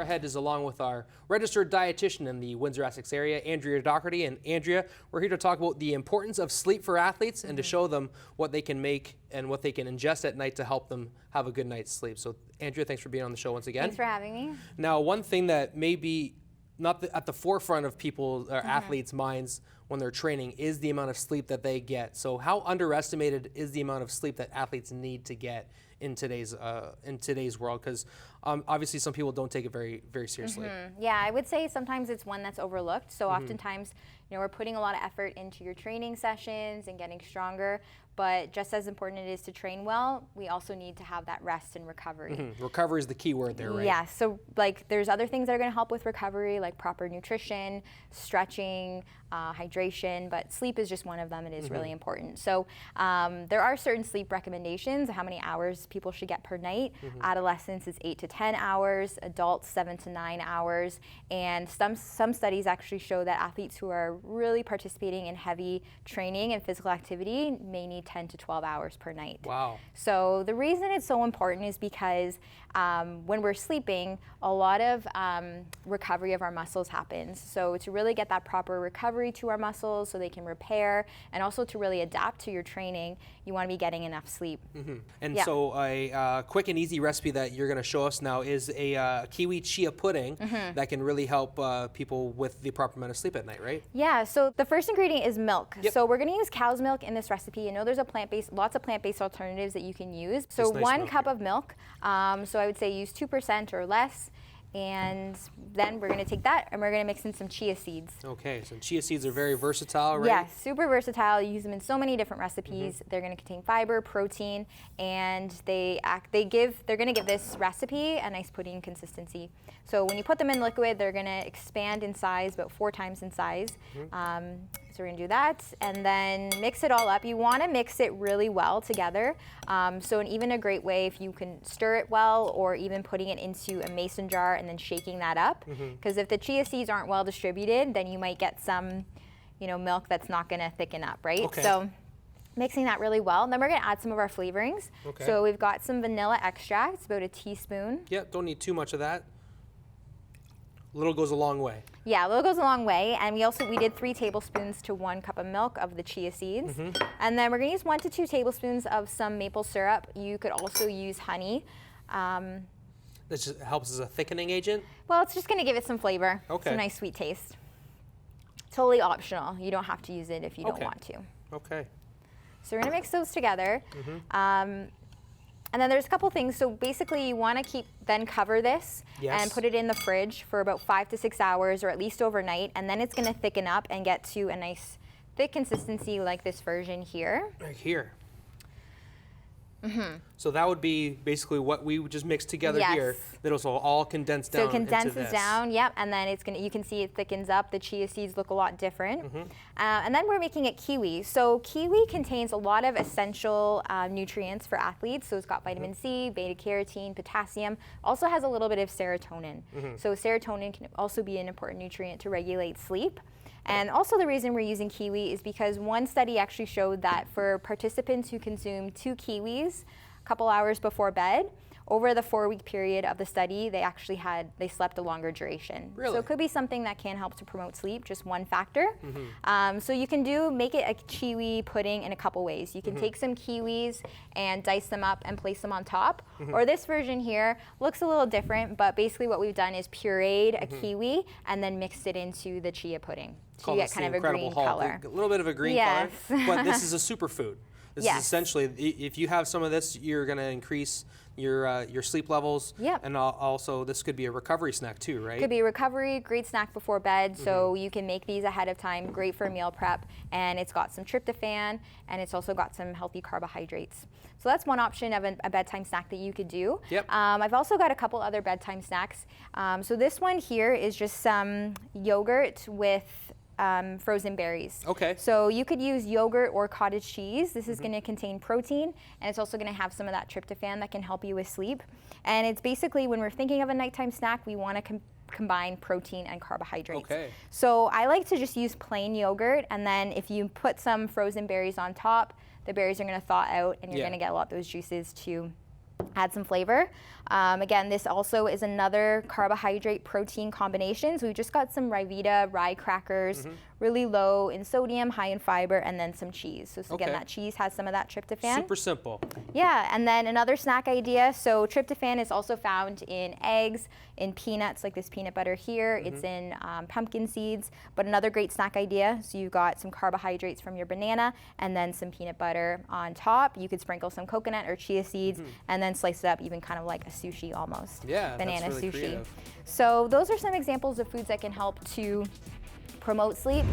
ahead is along with our registered dietitian in the Windsor-Essex area, Andrea Docherty. And Andrea, we're here to talk about the importance of sleep for athletes and to show them what they can make and what they can ingest at night to help them have a good night's sleep. So Andrea, thanks for being on the show once again. Thanks for having me. Now, one thing that may be not at the forefront of people or athletes' minds when they're training is the amount of sleep that they get. So how underestimated is the amount of sleep that athletes need to get in today's world? Because obviously some people don't take it very seriously. Yeah, I would say sometimes it's one that's overlooked. So oftentimes, we're putting a lot of effort into your training sessions and getting stronger, but just as important it is to train well, we also need to have that rest and recovery. Recovery is the key word there, right? Yeah, so there's other things that are going to help with recovery, like proper nutrition, stretching, hydration, but sleep is just one of them. It is really important. So there are certain sleep recommendations, how many hours people should get per night. Adolescents is 8 to 10 hours, adults 7 to 9 hours, and some studies actually show that athletes who are really participating in heavy training and physical activity may need 10 to 12 hours per night. Wow. So the reason it's so important is because when we're sleeping, a lot of recovery of our muscles happens. So to really get that proper recovery to our muscles so they can repair and also to really adapt to your training, you want to be getting enough sleep. And so a quick and easy recipe that you're going to show us now is a Kiwi Chia pudding that can really help people with the proper amount of sleep at night, right? Yeah, so the first ingredient is milk. So we're going to use cow's milk in this recipe. You know there's lots of plant-based alternatives that you can use. So nice 1 milk cup of milk, so I would say use 2% or less. And then we're going to take that and we're going to mix in some chia seeds. Okay, so chia seeds are very versatile, right? Yes, super versatile. You use them in so many different recipes. They're going to contain fiber, protein, and they're going to give this recipe a nice pudding consistency. So when you put them in liquid, they're going to expand in size, about 4 times in size. So we're going to do that and then mix it all up. You want to mix it really well together. So even a great way if you can stir it well, or even putting it into a mason jar and then shaking that up. Because if the chia seeds aren't well distributed, then you might get some, milk that's not going to thicken up, right? Okay. So mixing that really well. And then we're going to add some of our flavorings. Okay. So we've got some vanilla extract, about a teaspoon. Yep, don't need too much of that. Little goes a long way. Yeah, a little goes a long way. And we did 3 tablespoons to 1 cup of milk of the chia seeds. And then we're going to use 1 to 2 tablespoons of some maple syrup. You could also use honey. This just helps as a thickening agent? Well, it's just going to give it some flavor. Okay. Some nice sweet taste. Totally optional. You don't have to use it if you don't want to. Okay. So we're going to mix those together. And then there's a couple things. So basically you want to cover this and put it in the fridge for about 5 to 6 hours, or at least overnight. And then it's going to thicken up and get to a nice thick consistency like this version here. Right here. So that would be basically what we would just mix together here. That'll all condense down. So it condenses into this. down, yep, and then you can see it thickens up. The chia seeds look a lot different. And then we're making it kiwi. So kiwi contains a lot of essential nutrients for athletes. So it's got vitamin C, beta carotene, potassium. Also has a little bit of serotonin. So serotonin can also be an important nutrient to regulate sleep. And also the reason we're using kiwi is because one study actually showed that for participants who consume 2 kiwis a couple hours before bed, over the 4-week period of the study, they slept a longer duration. Really? So it could be something that can help to promote sleep, just one factor. So you can make it a kiwi pudding in a couple ways. You can take some kiwis and dice them up and place them on top. Or this version here looks a little different, but basically what we've done is pureed a kiwi and then mixed it into the chia pudding. So you get kind of a green color. A little bit of a green color, but this is a superfood. This is essentially, if you have some of this, you're going to increase your sleep levels. And also, this could be a recovery snack too, right? Could be a recovery, great snack before bed. So you can make these ahead of time, great for meal prep. And it's got some tryptophan, and it's also got some healthy carbohydrates. So that's one option of a bedtime snack that you could do. I've also got a couple other bedtime snacks. So this one here is just some yogurt with frozen berries. Okay. So you could use yogurt or cottage cheese. This is going to contain protein, and it's also going to have some of that tryptophan that can help you with sleep. And it's basically, when we're thinking of a nighttime snack, we want to combine protein and carbohydrates. Okay. So I like to just use plain yogurt, and then if you put some frozen berries on top, the berries are going to thaw out, and you're going to get a lot of those juices to add some flavor. Again, this also is another carbohydrate protein combination. So we just got some Ryvita rye crackers, really low in sodium, high in fiber, and then some cheese. So again, that cheese has some of that tryptophan. Super simple. Yeah, and then another snack idea. So tryptophan is also found in eggs, in peanuts, like this peanut butter here. It's in pumpkin seeds, but another great snack idea. So you've got some carbohydrates from your banana and then some peanut butter on top. You could sprinkle some coconut or chia seeds and then slice it up even kind of like a sushi almost. Yeah, banana that's really sushi. creative. So those are some examples of foods that can help to promote sleep.